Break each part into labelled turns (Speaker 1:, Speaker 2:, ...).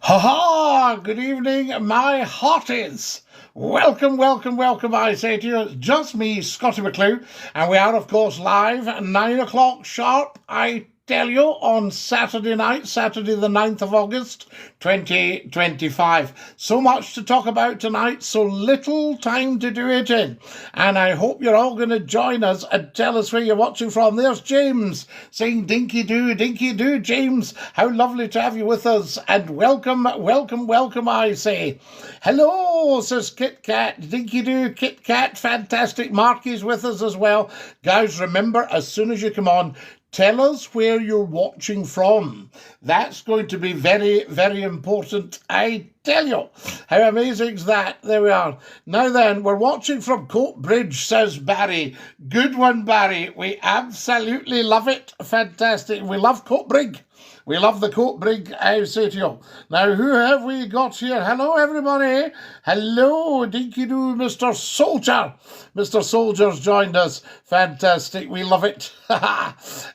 Speaker 1: Ha-ha! Good evening, my hearties. Welcome, welcome, welcome, I say to you. It's just me, Scottie McCLUE, and we are, of course, live at 9 o'clock sharp, I tell you, on Saturday night, Saturday the 9th of August, 2025. So much to talk about tonight, so little time to do it in. And I hope you're all going to join us and tell us where you're watching from. There's James saying dinky-doo, dinky-doo. James, how lovely to have you with us. And welcome, welcome, welcome, I say. Hello, says Kit Kat. Dinky-doo, Kit Kat. Fantastic. Marky's with us as well. Guys, remember, as soon as you come on, tell us where you're watching from. That's going to be very, very important, I tell you. How amazing is that? There we are. Now then, we're watching from Coatbridge, says Barry. Good one, Barry. We absolutely love it. Fantastic. We love Coatbridge. We love the Coatbridge, I say to you. Now, who have we got here? Hello, everybody. Hello, dinky-doo, Mr. Soldier. Mr. Soldier's joined us. Fantastic. We love it.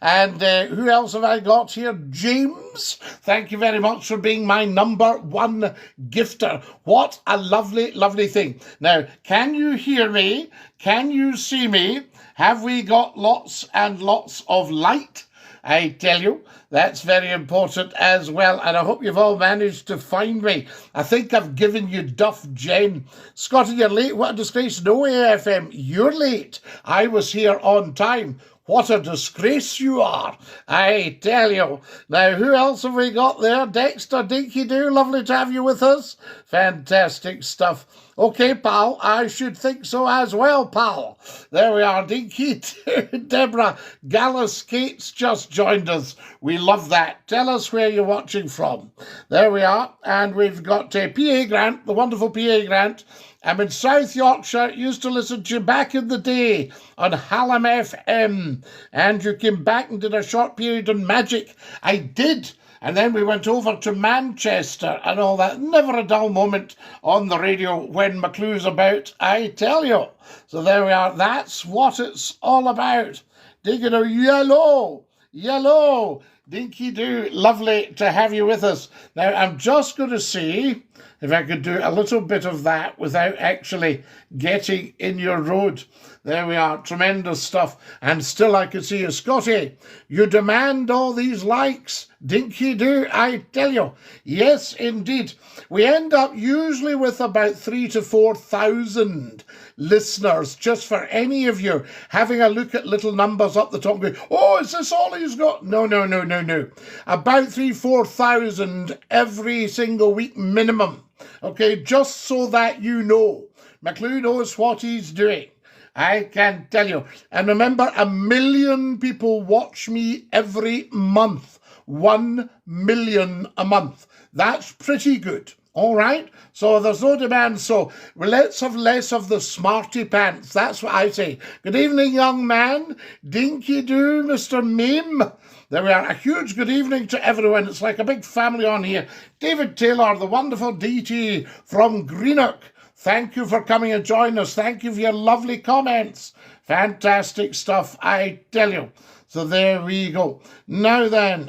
Speaker 1: And who else have I got here? James. Thank you very much for being my number one gifter. What a lovely, lovely thing. Now, can you hear me? Can you see me? Have we got lots and lots of light? I tell you, that's very important as well, and I hope you've all managed to find me. I think I've given you Duff Jen. Scottie, you're late. What a disgrace. No AFM, you're late. I was here on time. What a disgrace you are, I tell you. Now, who else have we got there? Dexter, dinky-doo, lovely to have you with us. Fantastic stuff. Okay, pal, I should think so as well, pal. There we are, dinky-doo. Deborah Gallus Kate's just joined us. We love that. Tell us where you're watching from. There we are, and we've got PA Grant, the wonderful PA Grant. I'm in South Yorkshire, used to listen to you back in the day on Hallam FM, and you came back and did a short period on Magic. I did, and then we went over to Manchester and all that. Never a dull moment on the radio when McCLUE's about, I tell you. So there we are, that's what it's all about. Digging a yellow, yellow, dinky-doo, lovely to have you with us. Now, I'm just going to see if I could do a little bit of that without actually getting in your road. There we are, tremendous stuff. And still I can see you. Scottie, you demand all these likes. Dinky-doo, I tell you. Yes, indeed. We end up usually with about 3,000 to 4,000 listeners, just for any of you having a look at little numbers up the top going, oh, is this all he's got? No. About 3,000-4,000 every single week minimum. Okay, just so that you know. McCLUE knows what he's doing. I can tell you. And remember, 1 million people watch me every month. 1 million a month. That's pretty good. All right? So there's no demand. So let's have less of the smarty pants. That's what I say. Good evening, young man. Dinky-doo, Mr. Meme. There we are. A huge good evening to everyone. It's like a big family on here. David Taylor, the wonderful DT from Greenock. Thank you for coming and joining us. Thank you for your lovely comments. Fantastic stuff, I tell you. So there we go. Now then,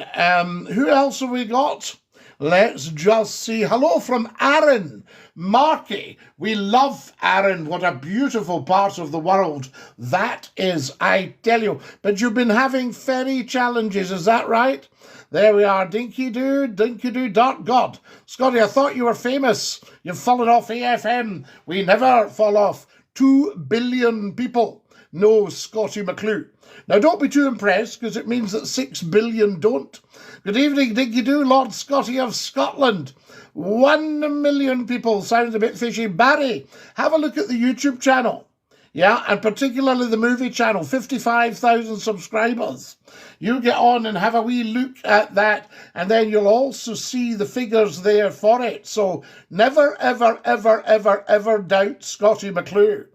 Speaker 1: who else have we got? Let's just see. Hello from Arran. Marky, we love Arran. What a beautiful part of the world that is, I tell you. But you've been having ferry challenges, is that right? There we are, dinky-doo, dinky-doo.god. Scottie, I thought you were famous. You've fallen off AFM. We never fall off. 2 billion people know Scottie McCLUE. Now, don't be too impressed, because it means that 6 billion don't. Good evening, dinky-doo, Lord Scottie of Scotland. 1 million people. Sounds a bit fishy. Barry, have a look at the YouTube channel. Yeah, and particularly the movie channel, 55,000 subscribers. You get on and have a wee look at that, and then you'll also see the figures there for it. So never, ever, ever, ever, ever doubt Scottie McCLUE.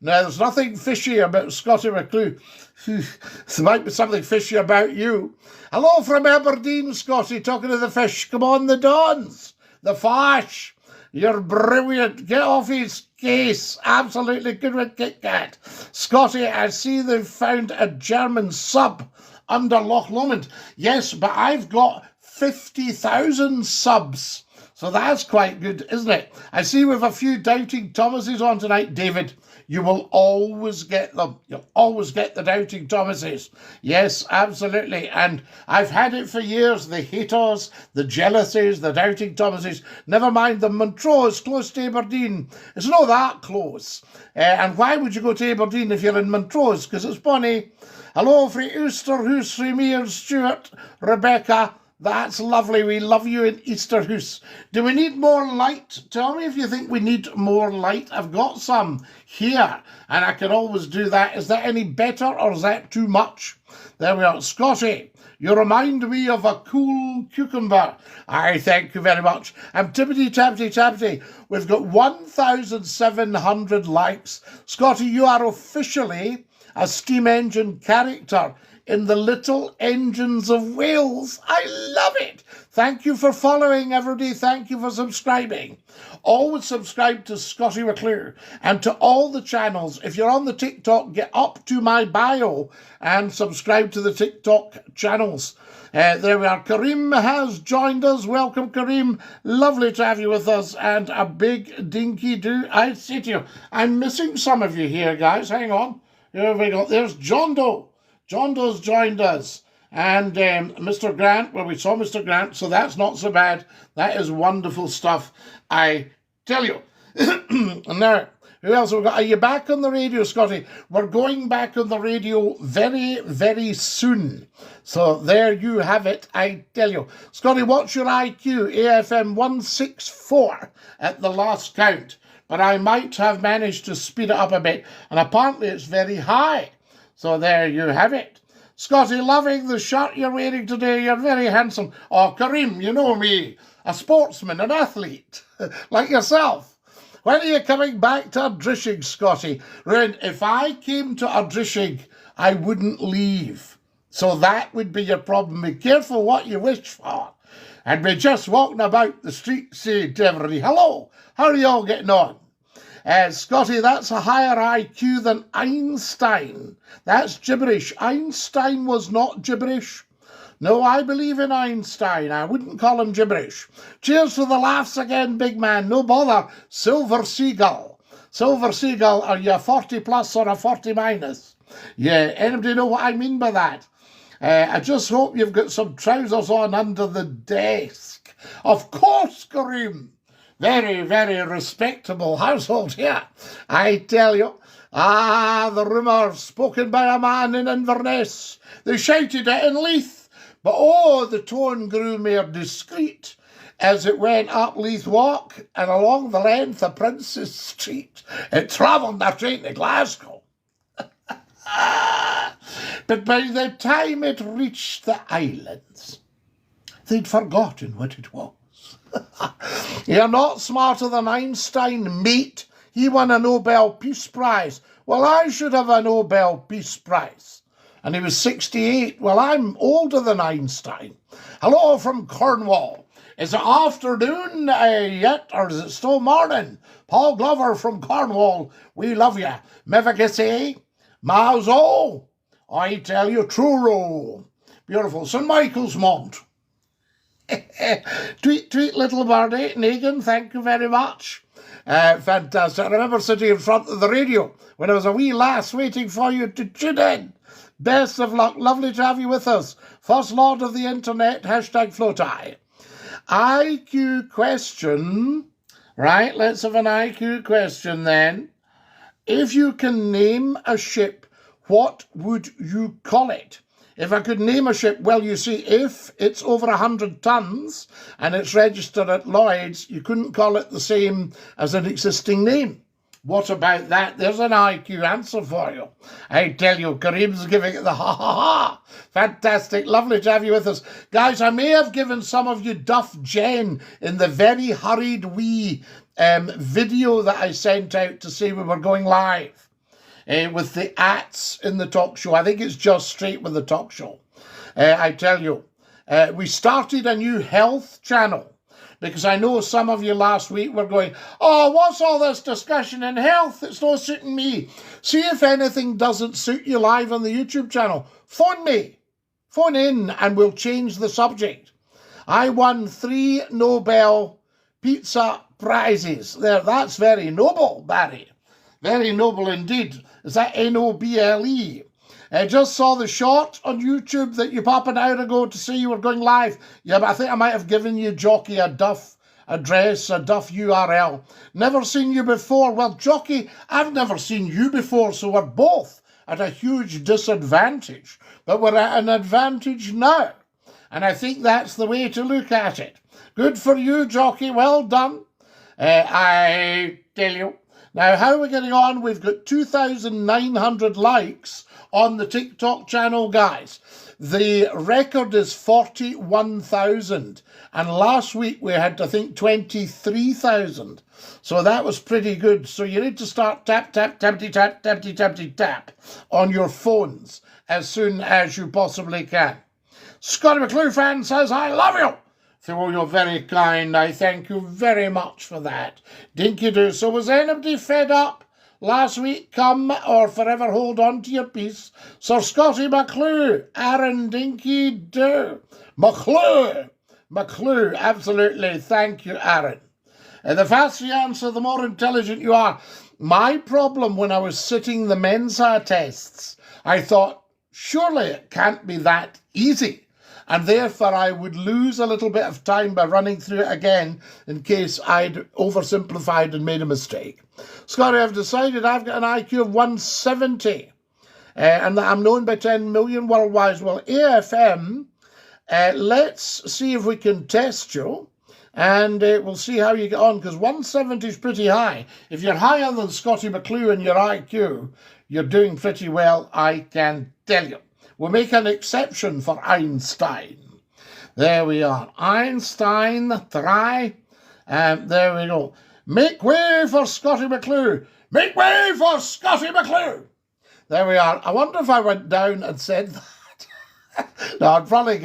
Speaker 1: Now, there's nothing fishy about Scottie McCLUE. There might be something fishy about you. Hello from Aberdeen, Scottie, talking to the fish. Come on, the Dons. The Fash. You're brilliant. Get off his case. Absolutely good with Kit Kat. Scottie, I see they've found a German sub under Loch Lomond. Yes, but I've got 50,000 subs. So that's quite good, isn't it? I see we've a few doubting Thomases on tonight. David, you will always get them. You'll always get the doubting Thomases. Yes, absolutely. And I've had it for years. The haters, the jealousies, the doubting Thomases. Never mind the Montrose, close to Aberdeen. It's not that close. And why would you go to Aberdeen if you're in Montrose? Because it's Bonnie. Hello, from Easterhouse, from Ian Stewart, Rebecca. That's lovely. We love you in Easterhouse. Do we need more light? Tell me if you think we need more light. I've got some here, and I can always do that. Is that any better, or is that too much? There we are. Scottie, you remind me of a cool cucumber. I thank you very much. I'm tippity tappity tappity. We've got 1,700 likes. Scottie, you are officially a steam engine character in the Little Engines of Wales. I love it. Thank you for following, everybody. Thank you for subscribing. Always subscribe to Scottie McCLUE and to all the channels. If you're on the TikTok, get up to my bio and subscribe to the TikTok channels. There we are. Kareem has joined us. Welcome, Kareem. Lovely to have you with us. And a big dinky-do. I say to you, I'm missing some of you here, guys. Hang on. Here we go. There's John Doe. John Doe's joined us, and Mr. Grant, well, we saw Mr. Grant, so that's not so bad. That is wonderful stuff, I tell you. And now, who else have we got? Are you back on the radio, Scottie? We're going back on the radio very, very soon. So there you have it, I tell you. Scottie, what's your IQ? AFM 164 at the last count, but I might have managed to speed it up a bit, and apparently it's very high. So there you have it. Scottie, loving the shirt you're wearing today. You're very handsome. Oh, Kareem, you know me, a sportsman, an athlete, like yourself. When are you coming back to Ardrishig, Scottie? If I came to Ardrishig, I wouldn't leave. So that would be your problem. Be careful what you wish for. And we're just walking about the street saying to everybody, hello, how are you all getting on? Scottie, that's a higher IQ than Einstein. That's gibberish. Einstein was not gibberish. No, I believe in Einstein. I wouldn't call him gibberish. Cheers to the laughs again, big man. No bother. Silver Seagull. Silver Seagull, are you a 40 plus or a 40 minus? Yeah, anybody know what I mean by that? I just hope you've got some trousers on under the desk. Of course, Kareem. Very, very respectable household here, I tell you. Ah, the rumour spoken by a man in Inverness. They shouted it in Leith, but oh, the tone grew more discreet as it went up Leith Walk and along the length of Princes Street. It travelled their train to Glasgow. But by the time it reached the islands, they'd forgotten what it was. You're not smarter than Einstein, mate. He won a Nobel Peace Prize. Well, I should have a Nobel Peace Prize. And he was 68. Well, I'm older than Einstein. Hello from Cornwall. Is it afternoon yet, or is it still morning? Paul Glover from Cornwall. We love you. Mevagissey, Mazo. I tell you, Truro. Beautiful. St. Michael's Mont. Tweet, little birdie. Negan, thank you very much. Fantastic. I remember sitting in front of the radio when I was a wee lass waiting for you to tune in. Best of luck. Lovely to have you with us. First Lord of the Internet, hashtag Floatie. IQ question. Right, let's have an IQ question then. If you can name a ship, what would you call it? If I could name a ship, well, you see, if it's over 100 tons and it's registered at Lloyd's, you couldn't call it the same as an existing name. What about that? There's an IQ answer for you. I tell you, Kareem's giving it the ha-ha-ha. Fantastic. Lovely to have you with us. Guys, I may have given some of you Duff Jen in the very hurried wee video that I sent out to say we were going live. With the ats in the talk show. I think it's just straight with the talk show. I tell you, we started a new health channel because I know some of you last week were going, oh, what's all this discussion in health? It's not suiting me. See if anything doesn't suit you live on the YouTube channel. Phone me. Phone in and we'll change the subject. I won 3 Nobel pizza prizes. There, that's very noble, Barry. Very noble indeed. Is that Noble? I just saw the shot on YouTube that you popped an hour ago to say you were going live. Yeah, but I think I might have given you, Jockey, a Duff address, a Duff URL. Never seen you before. Well, Jockey, I've never seen you before, so we're both at a huge disadvantage. But we're at an advantage now. And I think that's the way to look at it. Good for you, Jockey. Well done. I tell you. Now, how are we getting on? We've got 2,900 likes on the TikTok channel, guys. The record is 41,000. And last week we had, I think, 23,000. So that was pretty good. So you need to start tap, tap, tappity, tap, tappity, tappity, tap on your phones as soon as you possibly can. Scottie McCLUE fan says, I love you. So you're very kind. I thank you very much for that. DINKY-DOO. So was anybody fed up last week? Come or forever hold on to your peace. Sir Scottie McCLUE. Aaron DINKY-DOO. McCLUE. Absolutely. Thank you, Aaron. And the faster you answer, the more intelligent you are. My problem when I was sitting the Mensa tests, I thought, surely it can't be that easy. And therefore I would lose a little bit of time by running through it again in case I'd oversimplified and made a mistake. Scottie, I've decided I've got an IQ of 170 and that I'm known by 10 million worldwide. Well, AFM, let's see if we can test you and we'll see how you get on, because 170 is pretty high. If you're higher than Scottie McCLUE in your IQ, you're doing pretty well, I can tell you. We'll make an exception for Einstein. There we are. Einstein, try. There we go. Make way for Scottie McCLUE. Make way for Scottie McCLUE. There we are. I wonder if I went down and said that. No, I'd probably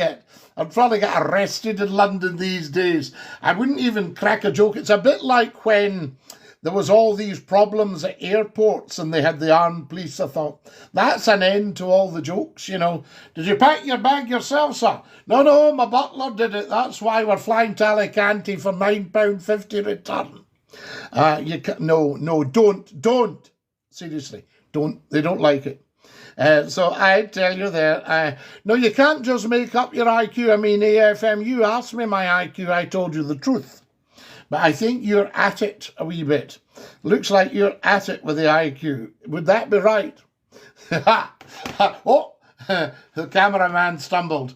Speaker 1: get arrested in London these days. I wouldn't even crack a joke. It's a bit like when there was all these problems at airports and they had the armed police. I thought, that's an end to all the jokes, you know. Did you pack your bag yourself, sir? No, my butler did it. That's why we're flying to Alicante for £9.50 return. No, don't. Seriously, don't. They don't like it. So I tell you there, no, you can't just make up your IQ. I mean, AFM, you asked me my IQ, I told you the truth. But I think you're at it a wee bit. Looks like you're at it with the IQ. Would that be right? Oh, the cameraman stumbled.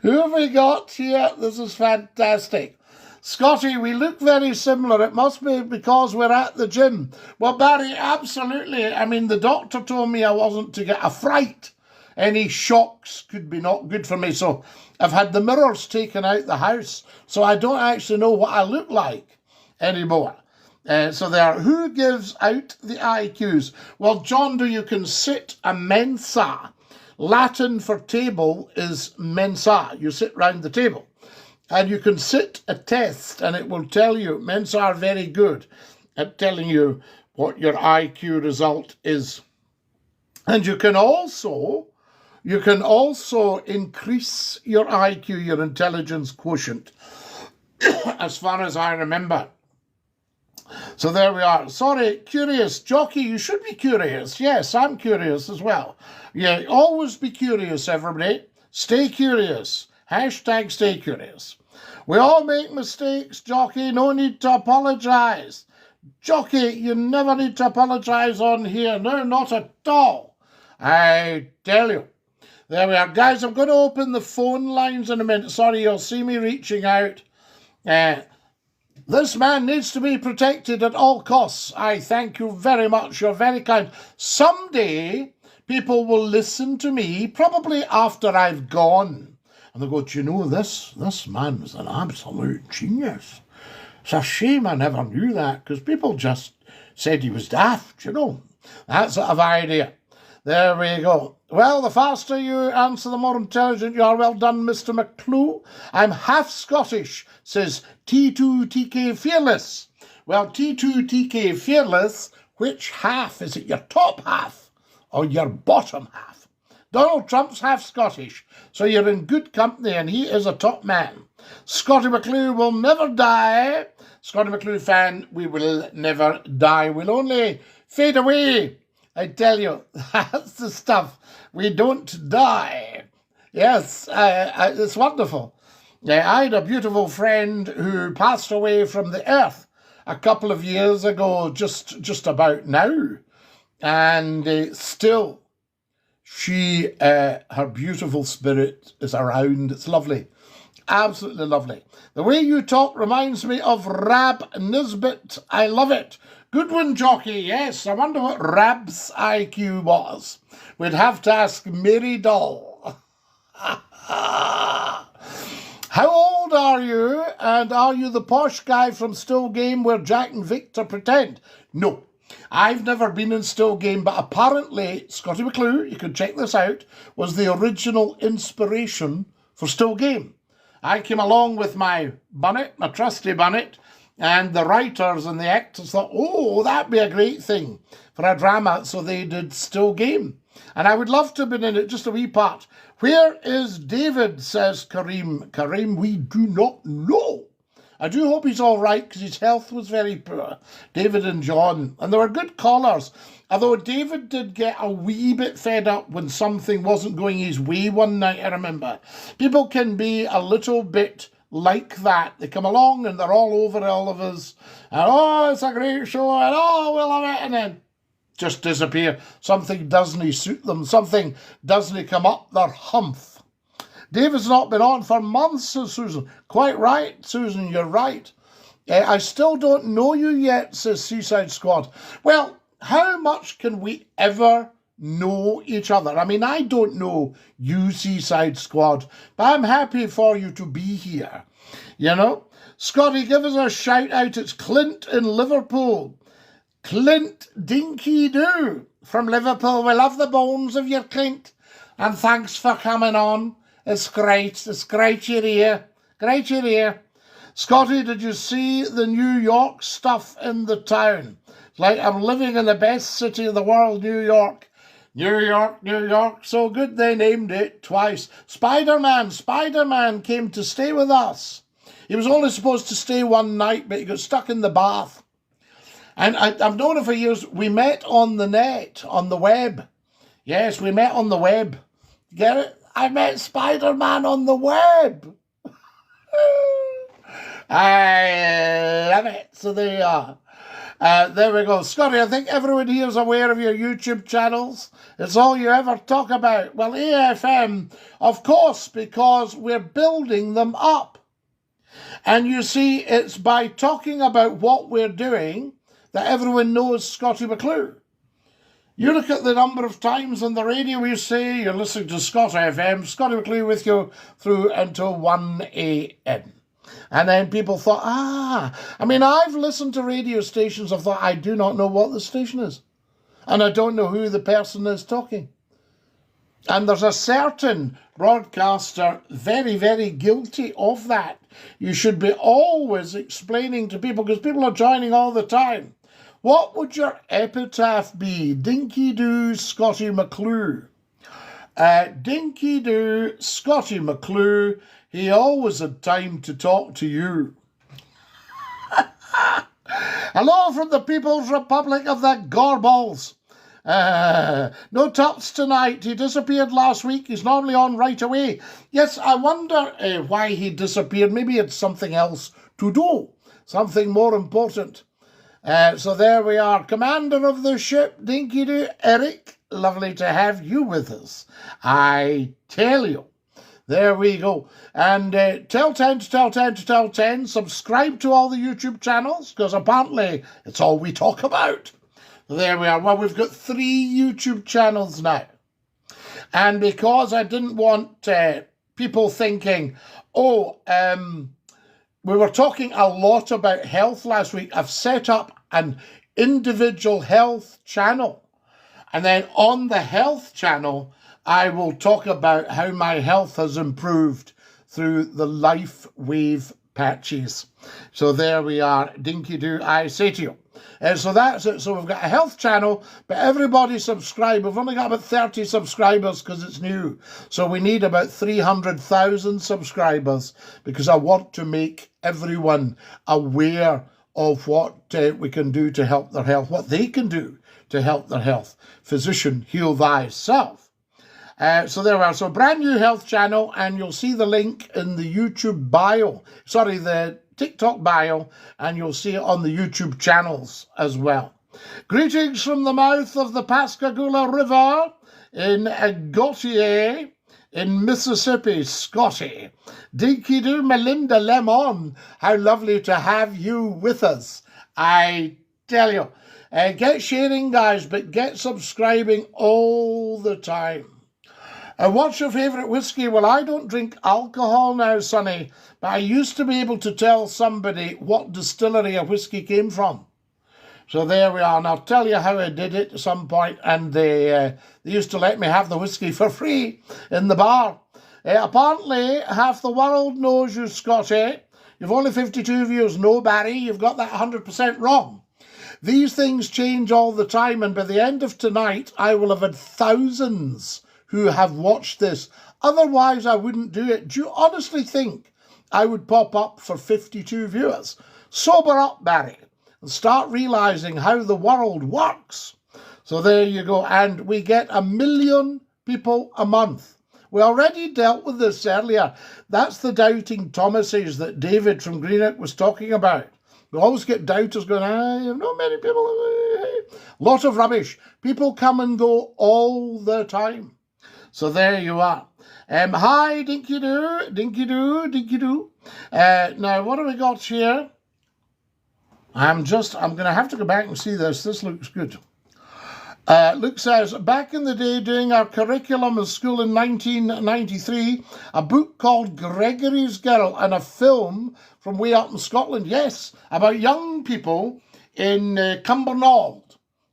Speaker 1: Who have we got here? This is fantastic. Scottie, we look very similar. It must be because we're at the gym. Well, Barry, absolutely. I mean, the doctor told me I wasn't to get a fright. Any shocks could be not good for me. So I've had the mirrors taken out the house. So I don't actually know what I look like anymore. So there, who gives out the IQs? Well, John Doe, you can sit a Mensa. Latin for table is Mensa. You sit round the table. And you can sit a test and it will tell you. Mensa are very good at telling you what your IQ result is. And you can also increase your IQ, your intelligence quotient, as far as I remember. So there we are. Sorry, curious. Jockey, you should be curious. Yes, I'm curious as well. Yeah, always be curious, everybody. Stay curious. Hashtag stay curious. We all make mistakes, Jockey. No need to apologise. Jockey, you never need to apologise on here. No, not at all. I tell you. There we are. Guys, I'm going to open the phone lines in a minute. Sorry, you'll see me reaching out. This man needs to be protected at all costs. I thank you very much. You're very kind. Someday, people will listen to me, probably after I've gone. And they'll go, do you know, this man was an absolute genius. It's a shame I never knew that, because people just said he was daft, you know. That sort of idea. There we go. Well, the faster you answer, the more intelligent you are. Well done, Mr. McCLUE. I'm half Scottish, says T2TK Fearless. Well, T2TK Fearless, which half? Is it your top half or your bottom half? Donald Trump's half Scottish, so you're in good company, and he is a top man. Scottie McCLUE will never die. Scottie McCLUE fan, we will never die. We'll only fade away. I tell you, that's the stuff. We don't die. Yes, it's wonderful. I had a beautiful friend who passed away from the earth a couple of years ago, just about now. And still, her beautiful spirit is around. It's lovely. Absolutely lovely. The way you talk reminds me of Rab Nisbet. I love it. Good one, Jockey. Yes, I wonder what Rab's IQ was. We'd have to ask Mary Doll. How old are you? And are you the posh guy from Still Game where Jack and Victor pretend? No. I've never been in Still Game, but apparently Scottie McCLUE, you can check this out, was the original inspiration for Still Game. I came along with my bunnet, my trusty bunnet, and the writers and the actors thought, oh, that'd be a great thing for a drama, so they did Still Game. And I would love to have been in it, just a wee part. Where is David, says Kareem. Kareem, we do not know. I do hope he's all right, because his health was very poor. David and John. And there were good callers. Although David did get a wee bit fed up when something wasn't going his way one night, I remember. People can be a little bit like that. They come along and they're all over all of us. And, oh, it's a great show. And, oh, we love it. And then just disappear. Something doesn't suit them. Something doesn't come up their humph. David's not been on for months, says Susan. Quite right, Susan, you're right. I still don't know you yet, says Seaside Squad. Well, how much can we ever know each other? I mean, I don't know you, Seaside Squad, but I'm happy for you to be here. You know? Scottie, give us a shout out. It's Clint in Liverpool. Clint DINKY-DOO from Liverpool. We love the bones of your Clint. And thanks for coming on. It's great. It's great you're here. Great you're here. Scottie, did you see the New York stuff in the town? It's like I'm living in the best city in the world, New York. New York, New York. So good they named it twice. Spider-Man came to stay with us. He was only supposed to stay one night, but he got stuck in the bath. And I've known him for years. We met on the net, on the web. Yes, we met on the web. Get it? I met Spider-Man on the web. I love it. So there you are. There we go. Scottie, I think everyone here is aware of your YouTube channels. It's all you ever talk about. Well, AFM, of course, because we're building them up. And you see, it's by talking about what we're doing that everyone knows Scottie McCLUE. You look at the number of times on the radio you say you're listening to Scott FM, Scottie McCLUE with you through until 1 a.m. And then people thought, I mean, I've listened to radio stations, I've thought, I do not know what the station is. And I don't know who the person is talking. And there's a certain broadcaster very, very guilty of that. You should be always explaining to people, because people are joining all the time. What would your epitaph be? DINKY-DOO, Scottie McCLUE. DINKY-DOO, Scottie McCLUE. He always had time to talk to you. Hello from the People's Republic of the Gorballs. No Tups tonight. He disappeared last week. He's normally on right away. Yes, I wonder why he disappeared. Maybe it's something else to do. Something more important. So there we are. Commander of the ship, DINKY-DOO, Eric. Lovely to have you with us. I tell you. There we go. And tell 10 to tell 10 to tell 10. Subscribe to all the YouTube channels, because apparently it's all we talk about. There we are. Well, we've got 3 YouTube channels now. And because I didn't want people thinking, we were talking a lot about health last week. I've set up an individual health channel. And then on the health channel, I will talk about how my health has improved through the Life Wave patches. So there we are, Dinky-Doo, I say to you. So that's it. So we've got a health channel, but everybody subscribe. We've only got about 30 subscribers because it's new. So we need about 300,000 subscribers because I want to make everyone aware of what we can do to help their health, what they can do to help their health. Physician, heal thyself. So there we are. So brand new health channel, and you'll see the link in the YouTube bio. Sorry, the TikTok bio, and you'll see it on the YouTube channels as well. Greetings from the mouth of the Pascagoula River in Gautier in Mississippi, Scottie. Dinky-Doo, Melinda Lemon, how lovely to have you with us. I tell you, get sharing, guys, but get subscribing all the time. What's your favourite whiskey? Well, I don't drink alcohol now, Sonny, but I used to be able to tell somebody what distillery a whiskey came from. So there we are, and I'll tell you how I did it at some point, and they used to let me have the whiskey for free in the bar. Apparently, half the world knows you, Scottie. You've only 52 views. No, Barry, you've got that 100% wrong. These things change all the time, and by the end of tonight, I will have had thousands who have watched this. Otherwise, I wouldn't do it. Do you honestly think I would pop up for 52 viewers? Sober up, Barry, and start realising how the world works. So there you go. And we get 1 million people a month. We already dealt with this earlier. That's the doubting Thomases that David from Greenock was talking about. We always get doubters going, I have not many people. Lot of rubbish. People come and go all the time. So there you are. Hi, Dinky-Doo, Dinky-Doo, Dinky-Doo. Now, what have we got here? I'm going to have to go back and see this. This looks good. Luke says, back in the day doing our curriculum in school in 1993, a book called Gregory's Girl and a film from way up in Scotland, yes, about young people in Cumbernauld.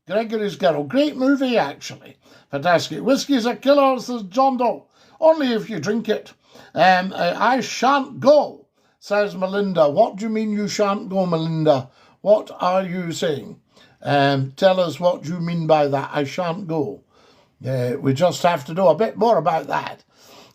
Speaker 1: Gregory's Girl, great movie actually. Fantastic. Whiskey's a killer, says John Doe. Only if you drink it. I shan't go, says Melinda. What do you mean you shan't go, Melinda? What are you saying? Tell us what you mean by that. I shan't go. We just have to know a bit more about that.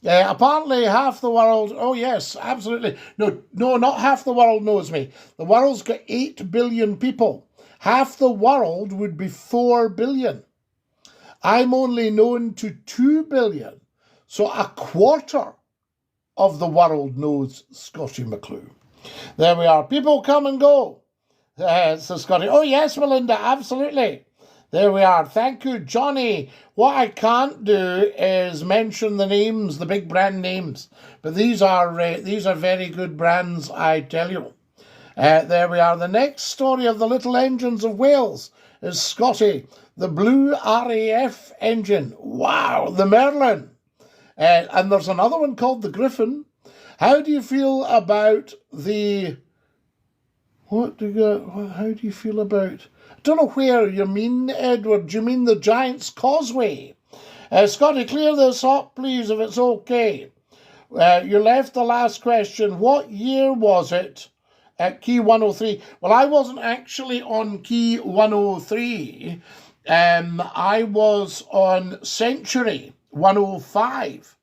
Speaker 1: Apparently half the world, oh yes, absolutely. No, not half the world knows me. The world's got 8 billion people. Half the world would be 4 billion. I'm only known to 2 billion. So a quarter of the world knows Scottie McCLUE. There we are. People come and go. Says Scottie. Oh, yes, Melinda, absolutely. There we are. Thank you, Johnny. What I can't do is mention the names, the big brand names. But these are very good brands, I tell you. There we are. The next story of the Little Engines of Wales is Scottie. The Blue RAF engine. Wow, the Merlin. And there's another one called the Griffin. How do you feel about the... How do you feel about... I don't know where you mean, Edward. Do you mean the Giant's Causeway? Scottie, clear this up, please, if it's okay. You left the last question. What year was it at Key 103? Well, I wasn't actually on Key 103. I was on Century 105.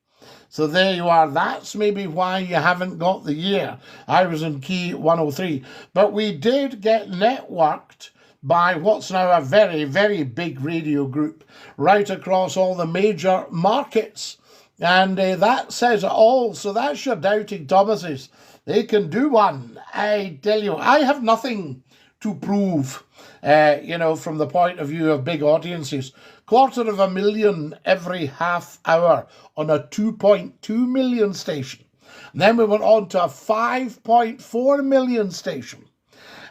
Speaker 1: So there you are. That's maybe why you haven't got the year. I was in Key 103. But we did get networked by what's now a very, very big radio group right across all the major markets. And that says it all. So that's your doubting Thomases. They can do one. I tell you, I have nothing to prove, from the point of view of big audiences. 250,000 every half hour on a 2.2 million station. And then we went on to a 5.4 million station.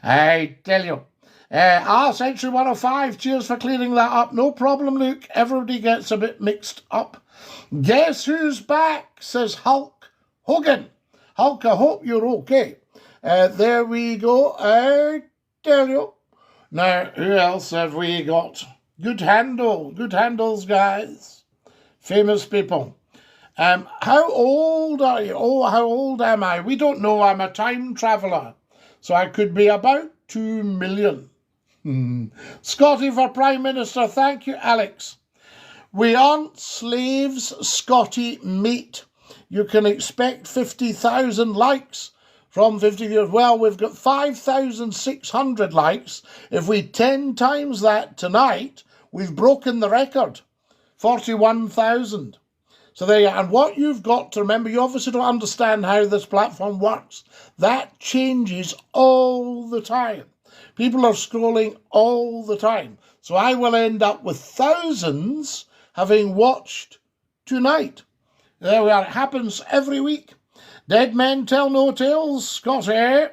Speaker 1: I tell you. Century 105, cheers for clearing that up. No problem, Luke. Everybody gets a bit mixed up. Guess who's back, says Hulk Hogan. Hulk, I hope you're okay. There we go. I tell you. Now, who else have we got? Good handles, guys. Famous people. How old are you? Oh, how old am I? We don't know. I'm a time traveller. So I could be about 2 million. Scottie for Prime Minister. Thank you, Alex. We aren't slaves, Scottie, mate. You can expect 50,000 likes from 50 viewers. Well, we've got 5,600 likes. If we 10 times that tonight, we've broken the record. 41,000. So there you are. And what you've got to remember, you obviously don't understand how this platform works. That changes all the time. People are scrolling all the time. So I will end up with thousands having watched tonight. There we are. It happens every week. Dead men tell no tales, Scottie.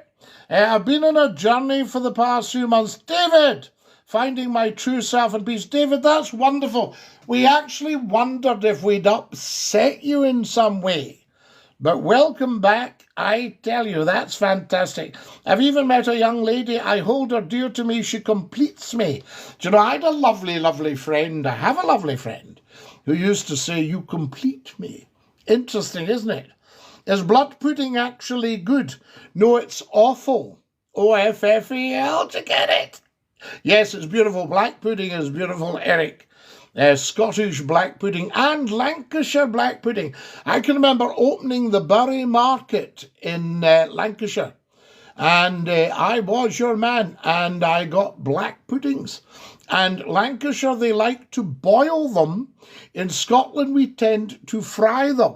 Speaker 1: I've been on a journey for the past few months. David, finding my true self and peace. David, that's wonderful. We actually wondered if we'd upset you in some way. But welcome back. I tell you, that's fantastic. I've even met a young lady. I hold her dear to me. She completes me. Do you know, I had a lovely, lovely friend. I have a lovely friend who used to say, you complete me. Interesting, isn't it? Is blood pudding actually good? No, it's awful. OFFEL, to get it? Yes, it's beautiful. Black pudding is beautiful, Eric. Scottish black pudding and Lancashire black pudding. I can remember opening the Bury Market in Lancashire. And I was your man, and I got black puddings. And Lancashire, they like to boil them. In Scotland, we tend to fry them.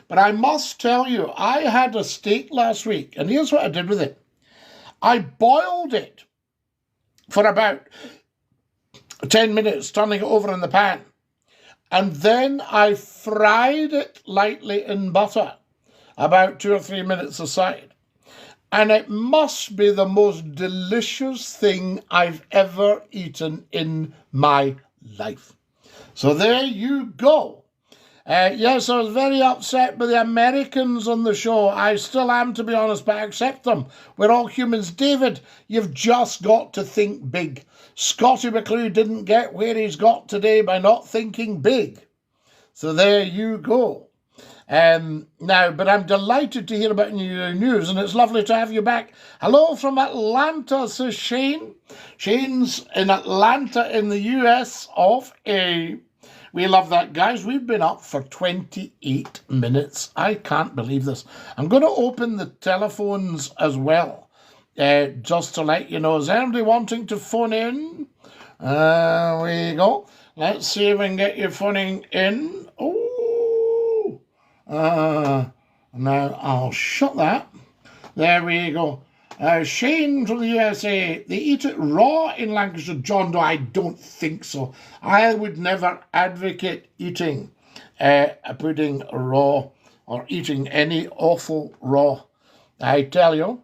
Speaker 1: But I must tell you, I had a steak last week, and here's what I did with it. I boiled it for about 10 minutes, turning it over in the pan. And then I fried it lightly in butter, about 2 or 3 minutes aside. And it must be the most delicious thing I've ever eaten in my life. So there you go. Yes, I was very upset with the Americans on the show. I still am, to be honest, but I accept them. We're all humans. David, you've just got to think big. Scottie McCLUE didn't get where he's got today by not thinking big. So there you go. Now, but I'm delighted to hear about your news, and it's lovely to have you back. Hello from Atlanta, says Shane. Shane's in Atlanta in the US of A. We love that, guys. We've been up for 28 minutes. I can't believe this. I'm going to open the telephones as well, just to let you know. Is anybody wanting to phone in? There we go. Let's see if we can get you phoning in. Oh, now I'll shut that. There we go. Shane from the USA, they eat it raw in Lancashire. John, no, I don't think so. I would never advocate eating a pudding raw or eating any offal raw, I tell you.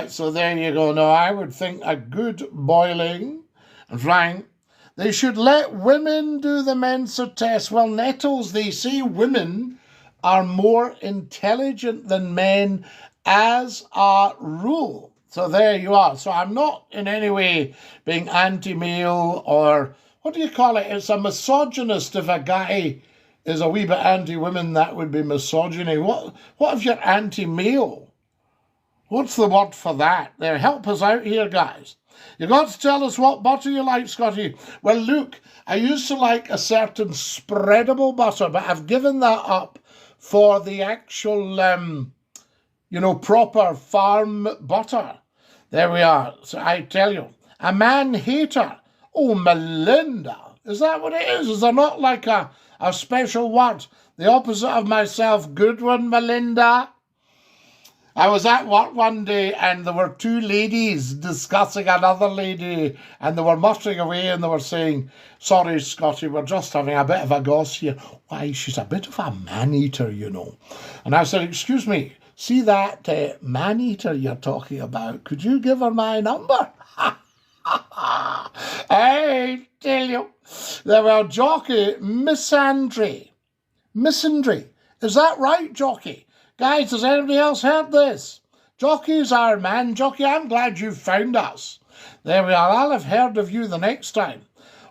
Speaker 1: So there you go. No, I would think a good boiling and frying. They should let women do the Mensa test. Well, Nettles, they say women are more intelligent than men as a rule. So there you are. So I'm not in any way being anti-male or, what do you call it? It's a misogynist. If a guy is a wee bit anti-women, that would be misogyny. What if you're anti-male? What's the word for that? There, help us out here, guys. You've got to tell us what butter you like, Scottie. Well, look, I used to like a certain spreadable butter, but I've given that up for the actual proper farm butter. There we are. So I tell you, a man hater. Oh, Melinda. Is that what it is? Is there not like a special word? The opposite of myself. Good one, Melinda. I was at work one day and there were two ladies discussing another lady and they were muttering away and they were saying, sorry, Scottie, we're just having a bit of a goss here. Why, she's a bit of a man-eater, you know. And I said, excuse me, see that man-eater you're talking about? Could you give her my number? I tell you. There were Jockey, Misandry. Is that right, Jockey? Guys, has anybody else heard this? Jockey's our man. Jockey, I'm glad you found us. There we are. I'll have heard of you the next time.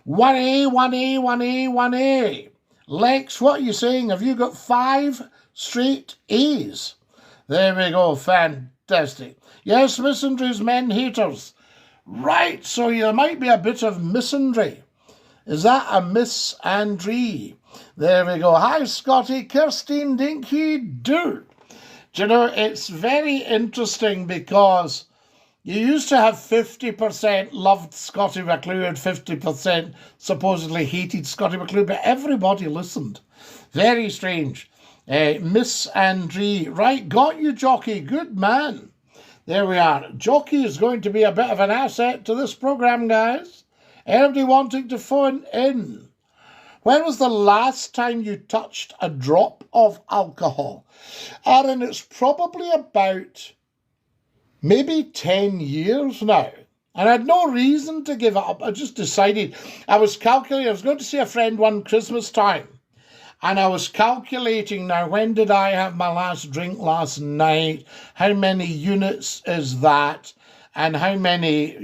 Speaker 1: 1A, 1A, 1A, 1A. Lex, what are you saying? Have you got 5 straight A's? There we go. Fantastic. Yes, misandries, men haters. Right, so there might be a bit of misandry. Is that a misandry? There we go. Hi, Scottie, Kirstine, DINKY-DOO. Do you know, it's very interesting because you used to have 50% loved Scottie McCLUE and 50% supposedly hated Scottie McCLUE, but everybody listened. Very strange. Misandry. Right, got you, Jockey. Good man. There we are. Jockey is going to be a bit of an asset to this programme, guys. Anybody wanting to phone in? When was the last time you touched a drop of alcohol? Aaron, it's probably about maybe 10 years now. And I had no reason to give it up. I just decided. I was calculating. I was going to see a friend one Christmas time. And I was calculating now, when did I have my last drink last night? How many units is that? And how many,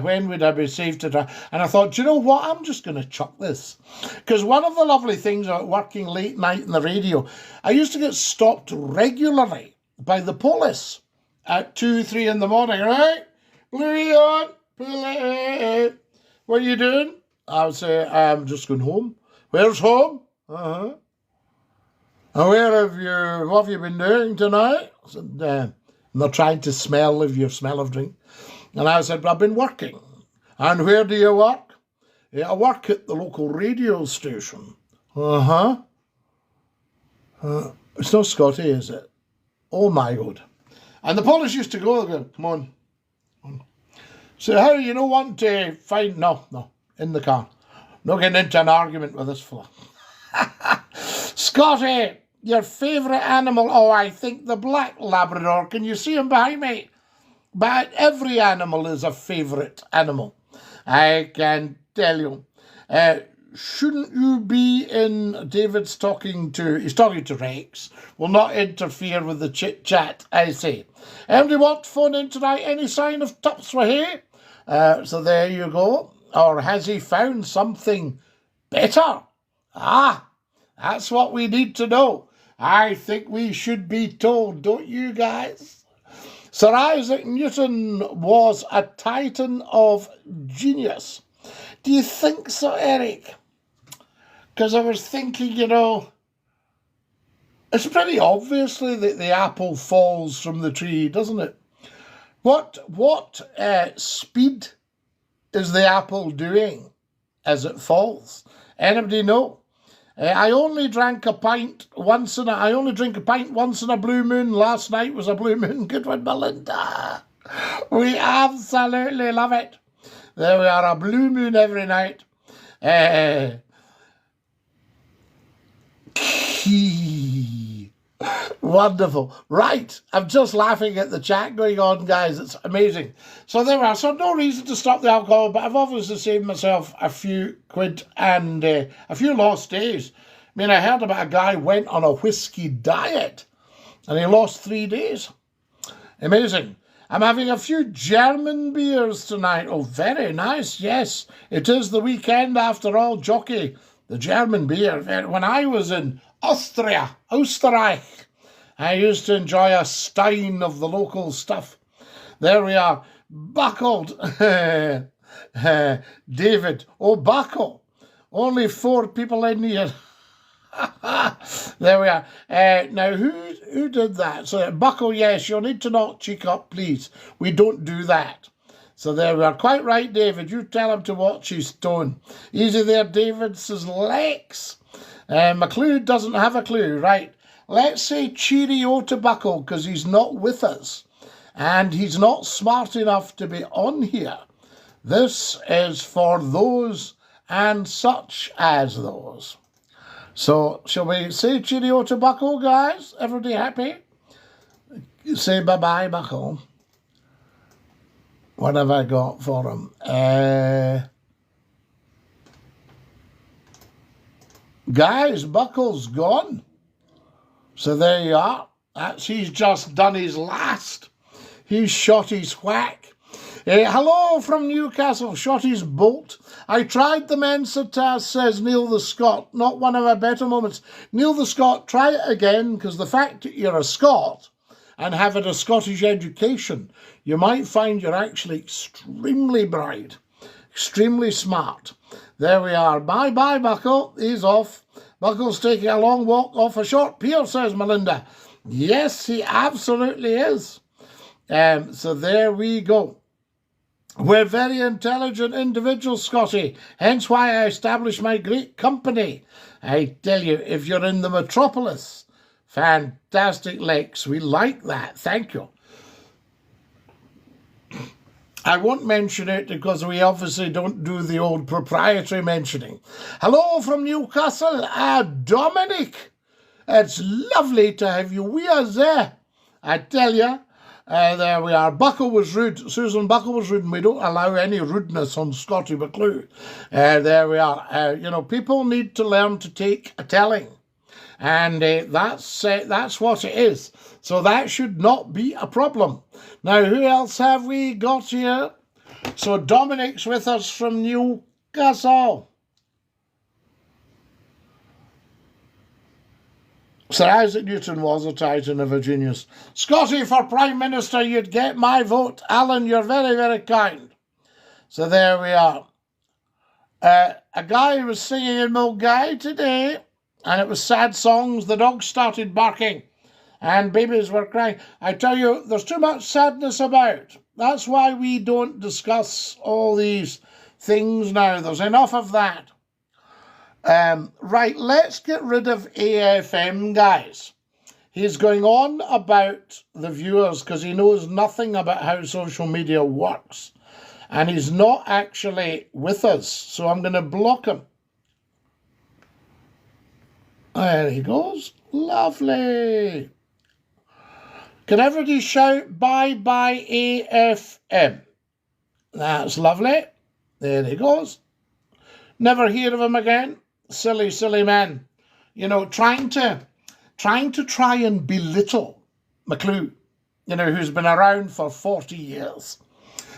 Speaker 1: when would I be safe to try? And I thought, do you know what? I'm just going to chuck this. Because one of the lovely things about working late night in the radio, I used to get stopped regularly by the police at 2, 3 in the morning. Right? Bluey on, pull it. What are you doing? I would say, I'm just going home. Where's home? And what have you been doing tonight? I said, they're trying to smell if you smell of drink. And I said, I've been working. And where do you work? Yeah, I work at the local radio station. It's not Scottie, is it? Oh my God. And the police used to go, come on. So how you know want to find? No, in the car. Not getting into an argument with this fella. Scottie, your favourite animal? Oh, I think the black Labrador. Can you see him behind me? But every animal is a favourite animal. I can tell you. Shouldn't you be in? David's talking to Rex. Will not interfere with the chit chat, I say. Anybody want to phone in tonight? Any sign of Tupswahey? So there you go. Or has he found something better? That's what we need to know. I think we should be told, don't you guys? Sir Isaac Newton was a titan of genius. Do you think so, Eric? Because I was thinking, it's pretty obviously that the apple falls from the tree, doesn't it? What speed is the apple doing as it falls? Anybody know? I only drink a pint once in a blue moon. Last night was a blue moon. Good one, Melinda. We absolutely love it. There we are, a blue moon every night. Wonderful. Right, I'm just laughing at the chat going on, guys. It's amazing. So there we are. So no reason to stop the alcohol, but I've obviously saved myself a few quid and a few lost days. I mean, I heard about a guy went on a whiskey diet and he lost 3 days. Amazing. I'm having a few German beers tonight. Oh, very nice. Yes, it is the weekend after all, Jockey. The German beer. When I was in Österreich, I used to enjoy a stein of the local stuff. There we are. Buckled. David. Oh, buckle. Only 4 people in here. There we are. Now, who did that? So, buckle, yes, you'll need to not cheek up, please. We don't do that. So there we are. Quite right, David. You tell him to watch his tone. Easy there, David, says Lex. McCLUE doesn't have a clue. Right. Let's say cheerio to Buckle because he's not with us. And he's not smart enough to be on here. This is for those and such as those. So, shall we say cheerio to Buckle, guys? Everybody happy? Say bye-bye, Buckle. What have I got for him? Guys, Buckle's gone. So there you are. He's just done his last. He's shot his whack. Hello from Newcastle, Shotty's Bolt. I tried the Mensa task, says Neil the Scot. Not one of our better moments. Neil the Scot, try it again, because the fact that you're a Scot and having a Scottish education, you might find you're actually extremely bright, extremely smart. There we are. Bye-bye, Buckle. He's off. Buckle's taking a long walk off a short pier, says Melinda. Yes, he absolutely is. So there we go. We're very intelligent individuals, Scotty, hence why I established my great company. I tell you, if you're in the metropolis, fantastic, Lex. We like that. Thank you. I won't mention it because we obviously don't do the old proprietary mentioning. Hello from Newcastle, Dominic. It's lovely to have you. We are there. I tell you. There we are. Buckle was rude. Susan Buckle was rude, and we don't allow any rudeness on Scottie McCLUE. There we are. You know, people need to learn to take a telling. And that's what it is. So that should not be a problem. Now, who else have we got here? So Dominic's with us from Newcastle. Sir Isaac Newton was a titan of a genius. Scotty, for Prime Minister, you'd get my vote. Alan, you're very, very kind. So there we are. A guy was singing in Mulgai today, and it was sad songs. The dogs started barking, and babies were crying. I tell you, there's too much sadness about. That's why we don't discuss all these things now. There's enough of that. Right, let's get rid of AFM, guys. He's going on about the viewers because he knows nothing about how social media works. And he's not actually with us, so I'm going to block him. There he goes. Lovely. Can everybody shout bye-bye AFM? That's lovely. There he goes. Never hear of him again. Silly, silly man. You know, trying to try and belittle McCLUE, you know, who's been around for 40 years.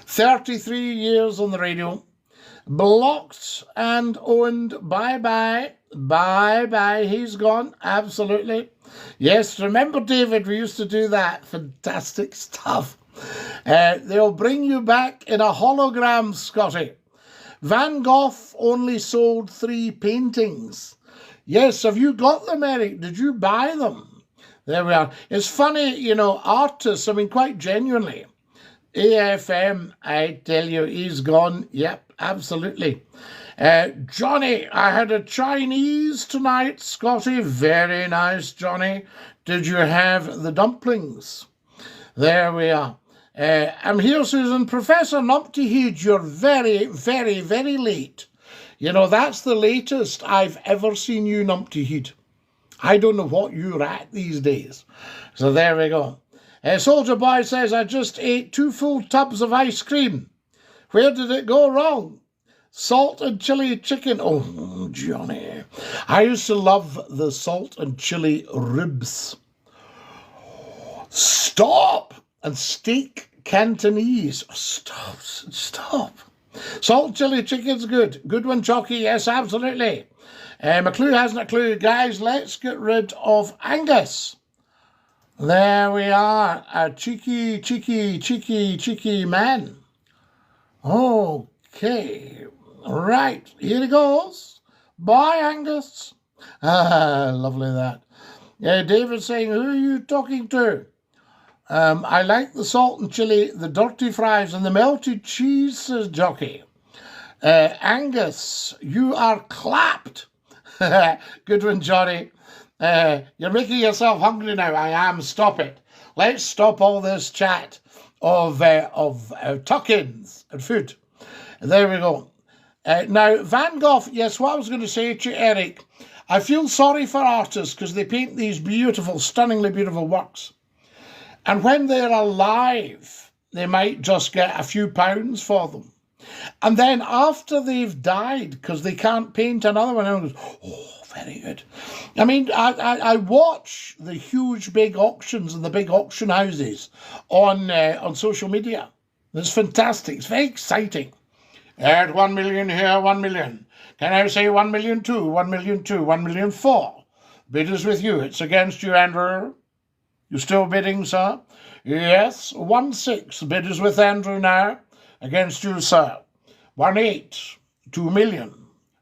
Speaker 1: 33 years on the radio. Blocked and owned. Bye-bye. Bye-bye. He's gone. Absolutely. Yes, remember, David, we used to do that. Fantastic stuff. They'll bring you back in a hologram, Scotty. Van Gogh only sold 3 paintings. Yes, have you got them, Eric? Did you buy them? There we are. It's funny, you know, artists, I mean, quite genuinely. AFM, I tell you, he's gone. Yep, absolutely. Johnny, I had a Chinese tonight, Scotty. Very nice, Johnny. Did you have the dumplings? There we are. I'm here, Susan. Professor Numpty Heed, you're very, very, very late. You know, that's the latest I've ever seen you, Numpty Heed. I don't know what you're at these days. So there we go. Soldier Boy says, I just ate 2 full tubs of ice cream. Where did it go wrong? Salt and chili chicken. Oh, Johnny. I used to love the salt and chili ribs. Stop! And steak Cantonese. Stop, stop. Salt chili chicken's good. Good one, Chalky. Yes, absolutely. McCLUE hasn't a clue. Guys, let's get rid of Angus. There we are. A cheeky, cheeky, cheeky, cheeky man. Okay. Right. Here he goes. Bye, Angus. Ah, lovely that. David saying, who are you talking to? I like the salt and chili, the dirty fries, and the melted cheese, says Jockey. Angus, you are clapped. Good one, Johnny. You're making yourself hungry now. I am. Stop it. Let's stop all this chat of tuck-ins and food. There we go. Now, Van Gogh, yes, what I was going to say to you, Eric, I feel sorry for artists because they paint these beautiful, stunningly beautiful works. And when they're alive, they might just get a few pounds for them. And then after they've died, because they can't paint another one, everyone goes, oh, very good. I mean, I watch the huge big auctions and the big auction houses on social media. It's fantastic. It's very exciting. At 1 million here, 1 million. Can I say 1 million two, 1 million two, 1 million four? Bid is with you. It's against you, Andrew. You still bidding, sir? Yes. 1-6. Bid is with Andrew now. Against you, sir. 1-8. 2 million.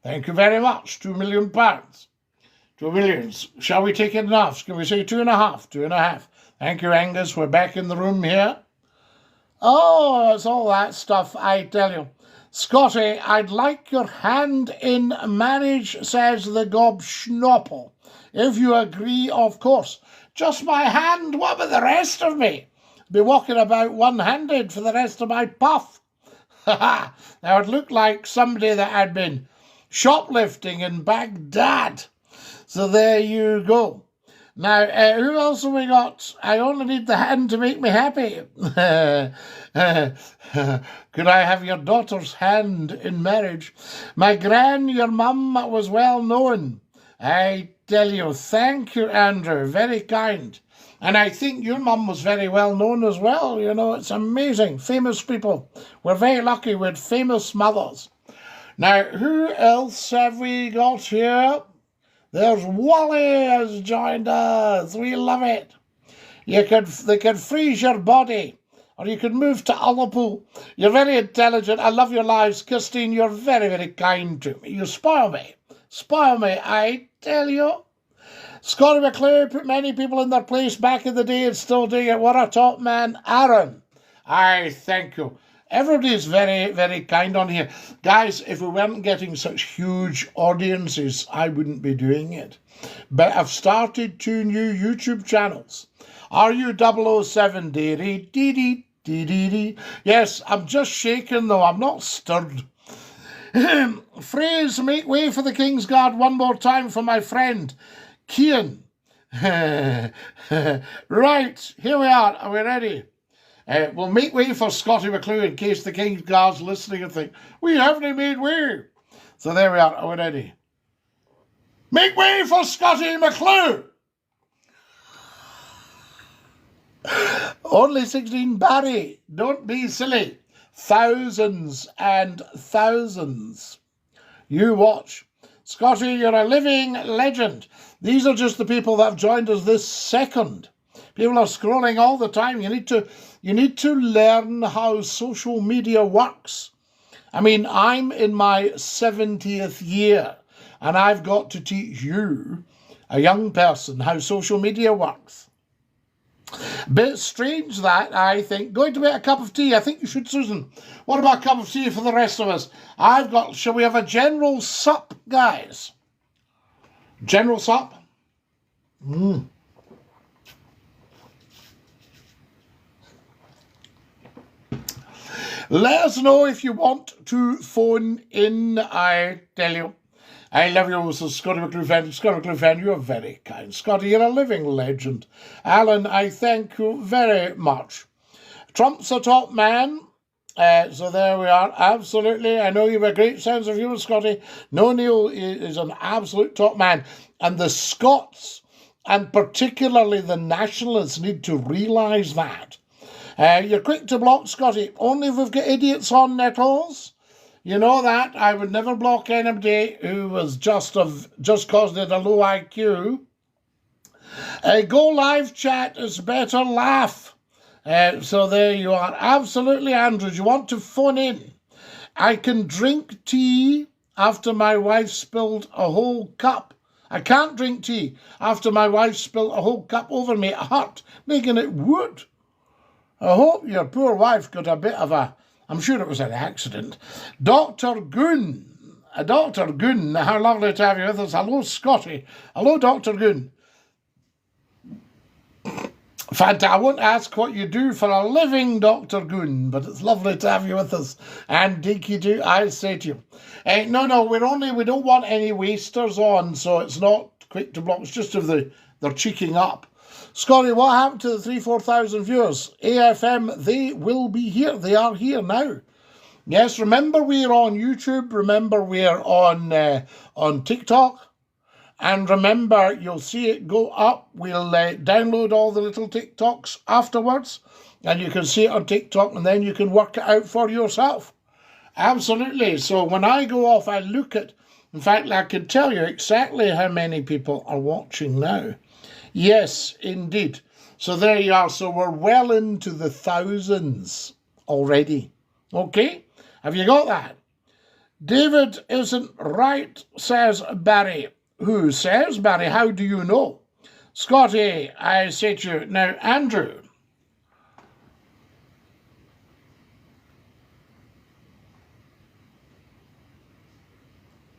Speaker 1: Thank you very much. £2 million. 2 millions. Shall we take it enough? Can we say 2.5? 2.5. Thank you, Angus. We're back in the room here. Oh, it's all that stuff, I tell you. Scottie, I'd like your hand in marriage, says the gobschnopple. If you agree, of course. Just my hand, what about the rest of me? Be walking about one-handed for the rest of my puff. Ha! That would look like somebody that had been shoplifting in Baghdad. So there you go. Now, who else have we got? I only need the hand to make me happy. Could I have your daughter's hand in marriage? My gran, your mum, was well known. I tell you, thank you, Andrew. Very kind. And I think your mum was very well known as well. You know, it's amazing. Famous people. We're very lucky with famous mothers. Now, who else have we got here? There's Wally has joined us. We love it. They could freeze your body, or you could move to Ullapool. You're very intelligent. I love your lives. Christine, you're very, very kind to me. You spoil me. Spoil me, I tell you. Scottie McCLUE put many people in their place back in the day and still doing it. What a top man. Aaron, I thank you. Everybody's very, very kind on here. Guys, if we weren't getting such huge audiences, I wouldn't be doing it. But I've started 2 new YouTube channels. Are you 007 Dairy? Dee-dee-dee-dee-dee. Yes, I'm just shaking though. I'm not stirred. Phrase, make way for the King's Guard one more time for my friend, Kian. Right, here we are. Are we ready? We'll make way for Scottie McCLUE in case the King's Guard's listening and think, we haven't made way. So there we are. Are we ready? Make way for Scottie McCLUE. Only 16, Barry. Don't be silly. Thousands and thousands. You watch. Scottie, you're a living legend. These are just the people that have joined us this second. People are scrolling all the time. You need to learn how social media works. I mean, I'm in my 70th year, and I've got to teach you, a young person, how social media works. Bit strange that, I think. Going to make a cup of tea. I think you should, Susan. What about a cup of tea for the rest of us? Shall we have a general sup, guys? General sup? Let us know if you want to phone in, I tell you. I love you, Scottie McCLUE fan. Scottie McCLUE fan, you're very kind. Scottie, you're a living legend. Alan, I thank you very much. Trump's a top man. So there we are. Absolutely. I know you have a great sense of humour, Scottie. No, Neil is an absolute top man. And the Scots, and particularly the Nationalists, need to realise that. You're quick to block, Scottie. Only if we've got idiots on nettles. You know that. I would never block anybody who was just cause they had a low IQ. Go live chat is better laugh. So there you are. Absolutely, Andrew. You want to phone in? I can drink tea after my wife spilled a whole cup. I can't drink tea after my wife spilled a whole cup over me. It hurt, making it wood. I hope your poor wife got a bit of a... I'm sure it was an accident. Dr. Goon. Dr. Goon, how lovely to have you with us. Hello, Scottie. Hello, Dr. Goon. Fanta, I won't ask what you do for a living, Dr. Goon, but it's lovely to have you with us. And DINKY-DOO, I say to you. No, we don't want any wasters on, so it's not quick to block. It's just if they're cheeking up. Scottie, what happened to the 3,000-4,000 viewers? AFM, they will be here. They are here now. Yes, remember we're on YouTube. Remember we're on TikTok. And remember, you'll see it go up. We'll download all the little TikToks afterwards. and you can see it on TikTok, and then you can work it out for yourself. Absolutely. So when I go off, I look at, in fact, I can tell you exactly how many people are watching now. Yes, indeed. So there you are. So we're well into the thousands already. Okay? Have you got that? David isn't right, says Barry. Who says, Barry? How do you know? Scottie, I say to you. Now, Andrew.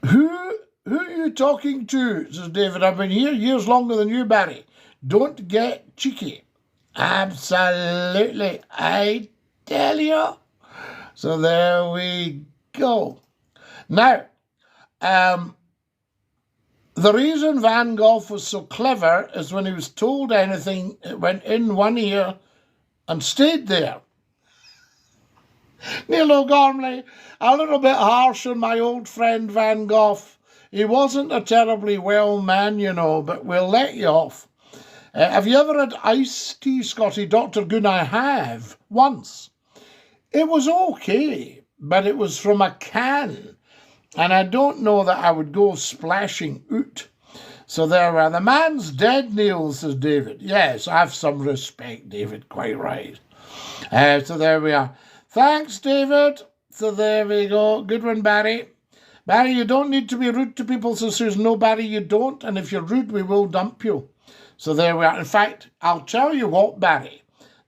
Speaker 1: Who are you talking to? Says David. I've been here years longer than you, Barry. Don't get cheeky. Absolutely. I tell you. So there we go. Now, the reason Van Gogh was so clever is when he was told anything, it went in one ear and stayed there. Neil O'Gormley, a little bit harsh on my old friend Van Gogh. He wasn't a terribly well man, you know, but we'll let you off. Have you ever had iced tea, Scottie? Dr. Goon, I have, once. It was okay, but it was from a can, and I don't know that I would go splashing out. So there we are. The man's dead, Neil, says David. Yes, I have some respect, David, quite right. So there we are. Thanks, David. So there we go. Good one, Barry. Barry, you don't need to be rude to people, so says no, Barry, you don't. And if you're rude, we will dump you. So there we are. In fact, I'll tell you what, Barry,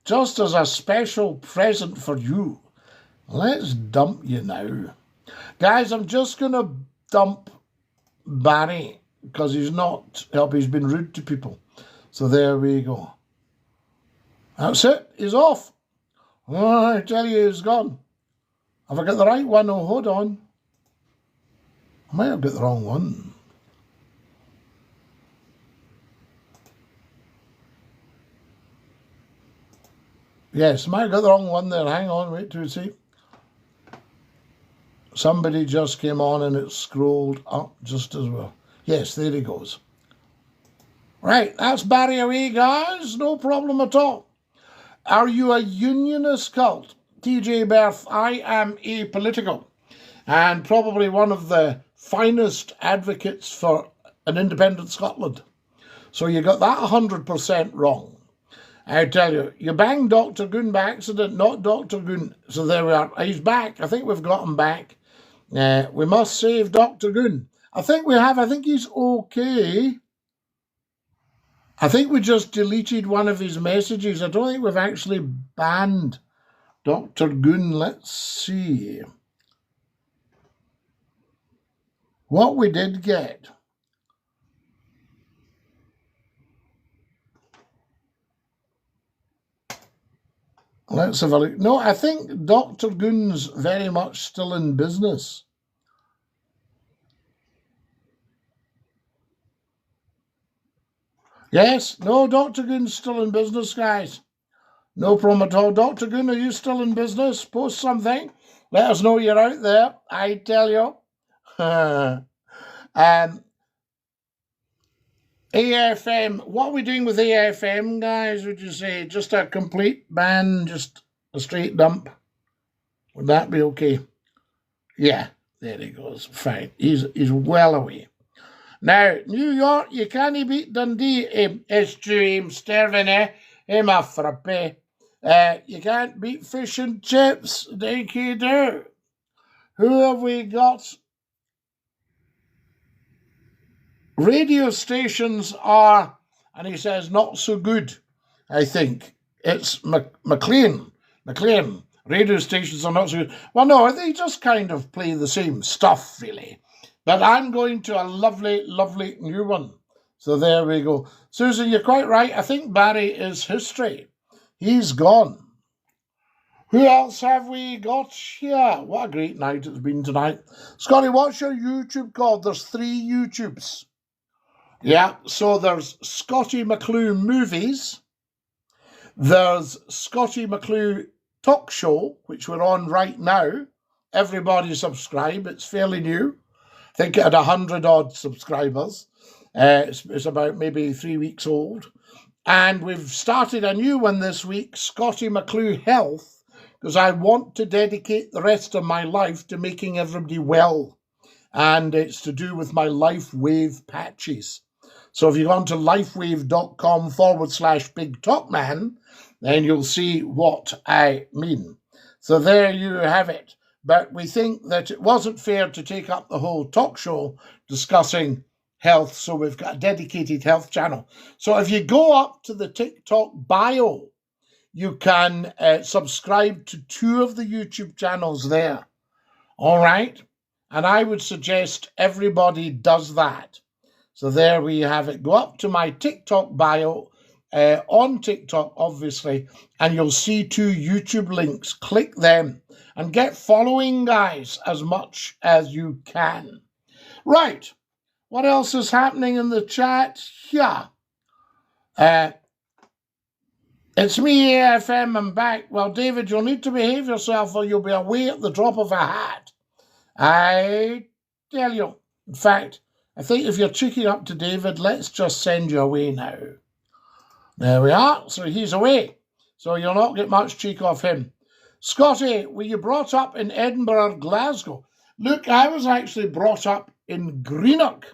Speaker 1: just as a special present for you, let's dump you now. Guys, I'm just going to dump Barry because he's been rude to people. So there we go. That's it. He's off. Oh, I tell you, he's gone. Have I got the right one? Oh, hold on. I might have got the wrong one. Yes, I might have got the wrong one there. Hang on, wait till we see. Somebody just came on and it scrolled up just as well. Yes, there he goes. Right, that's Barry away, guys. No problem at all. Are you a unionist cult? TJ Berth, I am apolitical and probably one of the finest advocates for an independent Scotland. So you got that 100% wrong. I tell you, you banged Dr. Goon by accident, not Dr. Goon. So there we are. He's back. I think we've got him back. We must save Dr. Goon. I think we have. I think he's okay. I think we just deleted one of his messages. I don't think we've actually banned Dr. Goon. Let's see what we did get. Let's have a look. No, I think Dr. Goon's very much still in business. Yes, no, Dr. Goon's still in business, guys. No problem at all. Dr. Goon, are you still in business? Post something. Let us know you're out there. I tell you. AFM, what are we doing with AFM, guys, would you say? Just a complete ban, just a straight dump? Would that be okay? Yeah, there he goes. Fine. He's well away. Now, New York, you can't beat Dundee. Estuim, Stervin, ma frappe. You can't beat fish and chips. DINKY-DOO. Who have we got? Radio stations are, and he says, not so good, I think. It's McLean. Radio stations are not so good. Well, no, they just kind of play the same stuff, really. But I'm going to a lovely, lovely new one. So there we go. Susan, you're quite right. I think Barry is history. He's gone. Who else have we got here? What a great night it's been tonight. Scottie, what's your YouTube called? There's 3 YouTubes. Yeah, so there's Scottie McCLUE Movies. There's Scottie McCLUE Talk Show, which we're on right now. Everybody subscribe. It's fairly new. I think it had 100 odd subscribers. It's about maybe 3 weeks old. And we've started a new one this week, Scottie McCLUE Health, because I want to dedicate the rest of my life to making everybody well. And it's to do with my LifeWave patches. So if you go on to lifewave.com/BigTalkMan, then you'll see what I mean. So there you have it. But we think that it wasn't fair to take up the whole talk show discussing health, so we've got a dedicated health channel. So if you go up to the TikTok bio, you can subscribe to 2 of the YouTube channels there. All right? And I would suggest everybody does that. So there we have it. Go up to my TikTok bio, on TikTok, obviously, and you'll see 2 YouTube links. Click them and get following, guys, as much as you can. Right. What else is happening in the chat? Yeah. It's me, AFM, I'm back. Well, David, you'll need to behave yourself or you'll be away at the drop of a hat. I tell you. In fact, I think if you're cheeking up to David, let's just send you away now. There we are. So he's away. So you'll not get much cheek off him. Scottie, were you brought up in Edinburgh or Glasgow? Look, I was actually brought up in Greenock.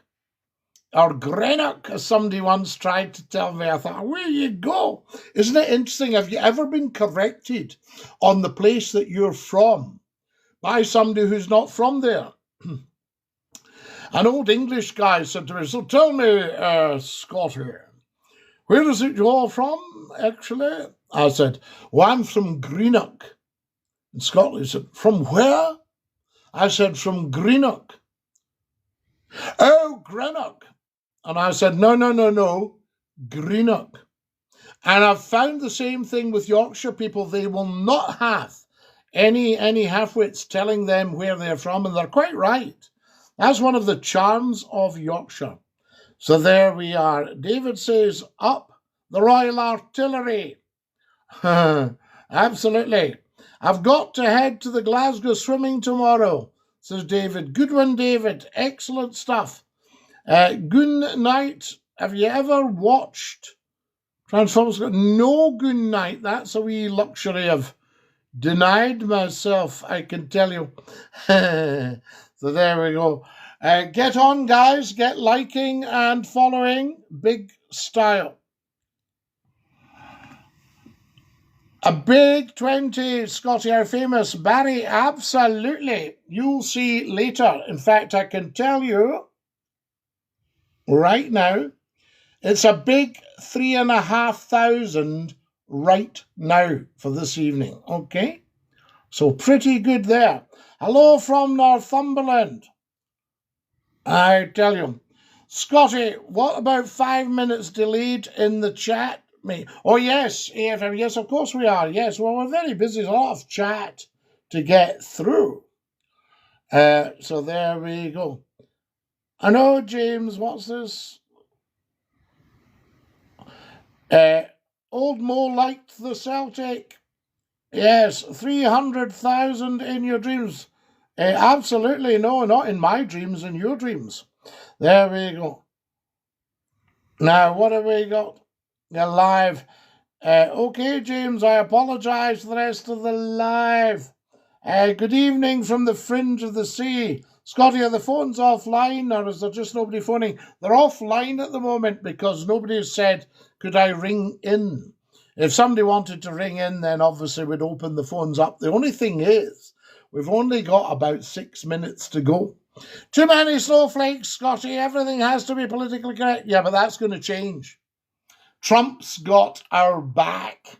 Speaker 1: Or Greenock, as somebody once tried to tell me. I thought, where you go? Isn't it interesting? Have you ever been corrected on the place that you're from by somebody who's not from there? An old English guy said to me, so tell me, Scottie, where is it you're from, actually? I said, well, I'm from Greenock. In Scotland, he said, from where? I said, from Greenock. Oh, Greenock. And I said, no, Greenock. And I've found the same thing with Yorkshire people. They will not have any halfwits telling them where they're from, and they're quite right. That's one of the charms of Yorkshire. So there we are. David says, up the Royal Artillery. Absolutely. I've got to head to the Glasgow swimming tomorrow, says David. Good one, David. Excellent stuff. Good night. Have you ever watched Transformers? No, good night. That's a wee luxury I've denied myself, I can tell you. So there we go. Get on, guys. Get liking and following. Big style. A big 20, Scottie, our famous Barry. Absolutely. You'll see later. In fact, I can tell you right now, it's a big 3,500 right now for this evening. Okay? So pretty good there. Hello from Northumberland. I tell you. Scottie, what about 5 minutes delayed in the chat? Me. Oh, yes, AFM. Yes, of course we are. Yes, well, we're very busy. There's a lot of chat to get through. So there we go. I know, James, what's this? Old Mo liked the Celtic. Yes, 300,000 in your dreams. Absolutely, no, not in my dreams, in your dreams. There we go. Now, what have we got? You're live. Okay, James, I apologise for the rest of the live. Good evening from the fringe of the sea. Scottie, are the phones offline or is there just nobody phoning? They're offline at the moment because nobody has said, could I ring in? If somebody wanted to ring in, then obviously we'd open the phones up. The only thing is, we've only got about 6 minutes to go. Too many snowflakes, Scottie. Everything has to be politically correct. Yeah, but that's going to change. Trump's got our back.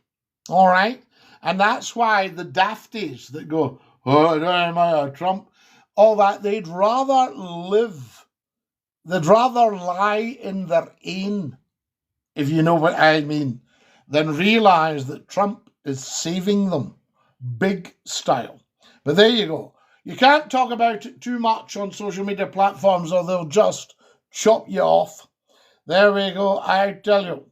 Speaker 1: All right? And that's why the dafties that go, oh, no, Trump, all that, they'd rather live. They'd rather lie in their ain, if you know what I mean, than realise that Trump is saving them. Big style. But there you go. You can't talk about it too much on social media platforms or they'll just chop you off. There we go. I tell you.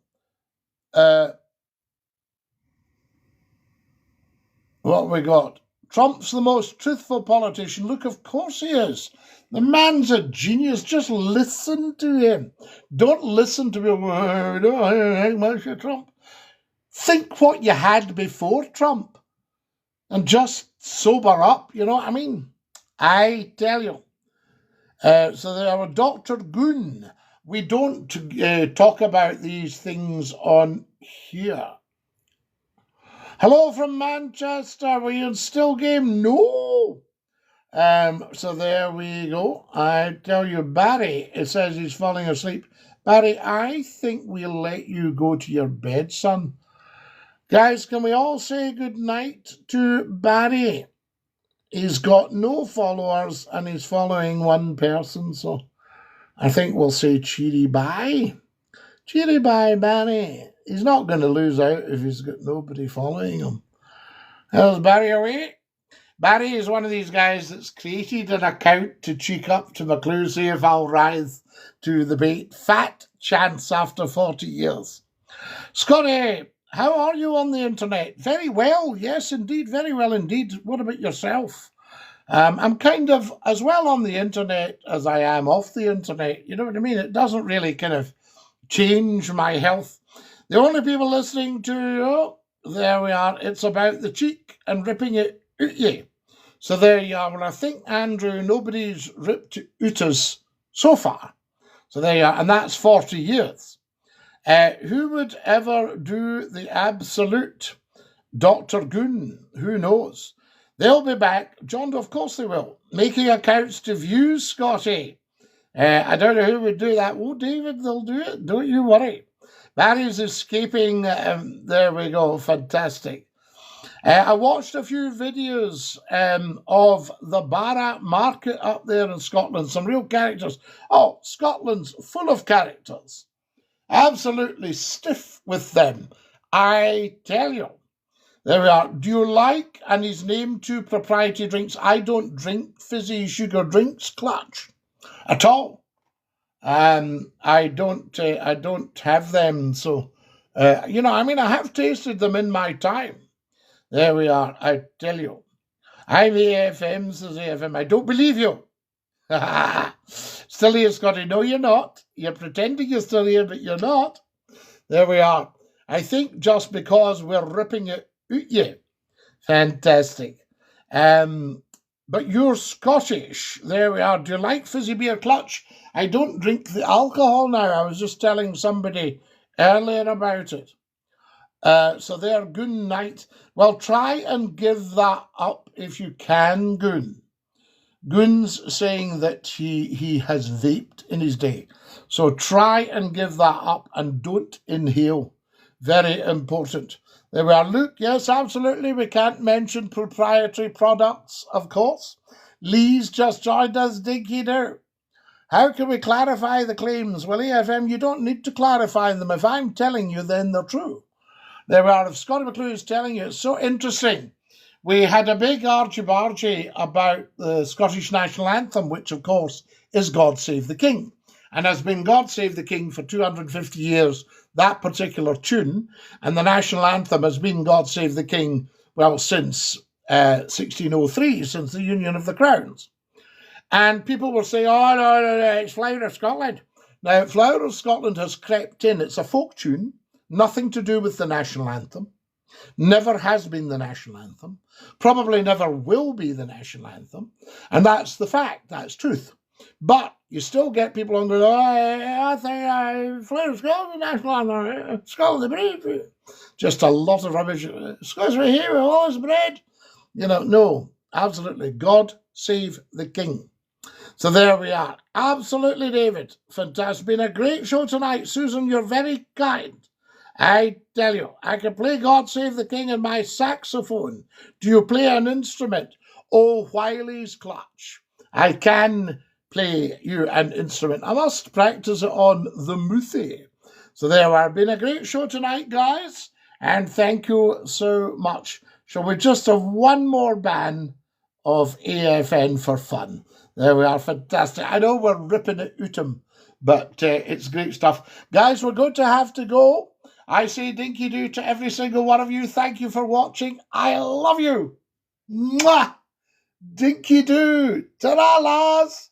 Speaker 1: What we got? Trump's the most truthful politician. Look, of course he is. The man's a genius. Just listen to him. Don't listen to me. I don't think much of Trump. Think what you had before Trump and just sober up. You know what I mean? I tell you. So there are Dr. Goon. We don't talk about these things on here. Hello from Manchester. Were you in still game? No. So there we go. I tell you, Barry, it says he's falling asleep. Barry, I think we'll let you go to your bed, son. Guys, can we all say good night to Barry? He's got no followers and he's following one person, so I think we'll say cheery bye. Cheery bye, Barry. He's not going to lose out if he's got nobody following him. How's Barry away? Barry is one of these guys that's created an account to cheek up to McCLUE, see if I'll rise to the bait. Fat chance after 40 years. Scottie, how are you on the internet? Very well, yes, indeed, very well indeed. What about yourself? I'm kind of as well on the internet as I am off the internet. You know what I mean? It doesn't really kind of change my health. The only people listening to, oh, there we are, it's about the cheek and ripping it out ye. So there you are. Well, I think, Andrew, nobody's ripped out us so far. So there you are, and that's 40 years. Who would ever do the absolute? Dr. Goon, who knows? They'll be back. John, of course they will. Making accounts to view, Scottie. I don't know who would do that. Oh, David, they'll do it. Don't you worry. Barry's escaping. There we go. Fantastic. I watched a few videos of the Barra market up there in Scotland. Some real characters. Oh, Scotland's full of characters. Absolutely stiff with them. I tell you. There we are. Do you like, and he's named 2 proprietary drinks. I don't drink fizzy sugar drinks, Clutch, at all. I don't have them. So, you know, I mean, I have tasted them in my time. There we are. I tell you. I'm AFM, says AFM. I don't believe you. Still here, Scottie. No, you're not. You're pretending you're still here, but you're not. There we are. I think just because we're ripping it out you. Fantastic. But you're Scottish. There we are. Do you like fizzy beer, Clutch? I don't drink the alcohol now. I was just telling somebody earlier about it. So there, Goon night. Well, try and give that up if you can, Goon. Goon's saying that he has vaped in his day. So try and give that up and don't inhale. Very important. There we are. Luke, yes, absolutely. We can't mention proprietary products, of course. Lee's just joined us. DINKY-DOO. How can we clarify the claims? Well, EFM, you don't need to clarify them. If I'm telling you, then they're true. There we are. If Scottie McCLUE is telling you, it's so interesting. We had a big argy-bargy about the Scottish national anthem, which, of course, is God Save the King, and has been God Save the King for 250 years, that particular tune, and the national anthem has been God Save the King, well, since 1603, since the Union of the Crowns. And people will say, oh, no, it's Flower of Scotland. Now, Flower of Scotland has crept in. It's a folk tune, nothing to do with the national anthem. Never has been the national anthem. Probably never will be the national anthem. And that's the fact. That's truth. But you still get people on going, oh, I think Flower of Scotland, national anthem, Scotland, the bread. Just a lot of rubbish. Scots were here with all this bread. You know, no, absolutely. God save the king. So there we are. Absolutely, David. Fantastic. Been a great show tonight. Susan, you're very kind. I tell you, I can play God Save the King on my saxophone. Do you play an instrument? Oh, Wiley's Clutch. I can play you an instrument. I must practice it on the Muthi. So there we are. Been a great show tonight, guys. And thank you so much. Shall we just have one more ban of AFN for fun? There we are. Fantastic. I know we're ripping it out him, but it's great stuff. Guys, we're going to have to go. I say DINKY-DOO to every single one of you. Thank you for watching. I love you. Mwah! Dinky-Doo. Ta-da, Lars.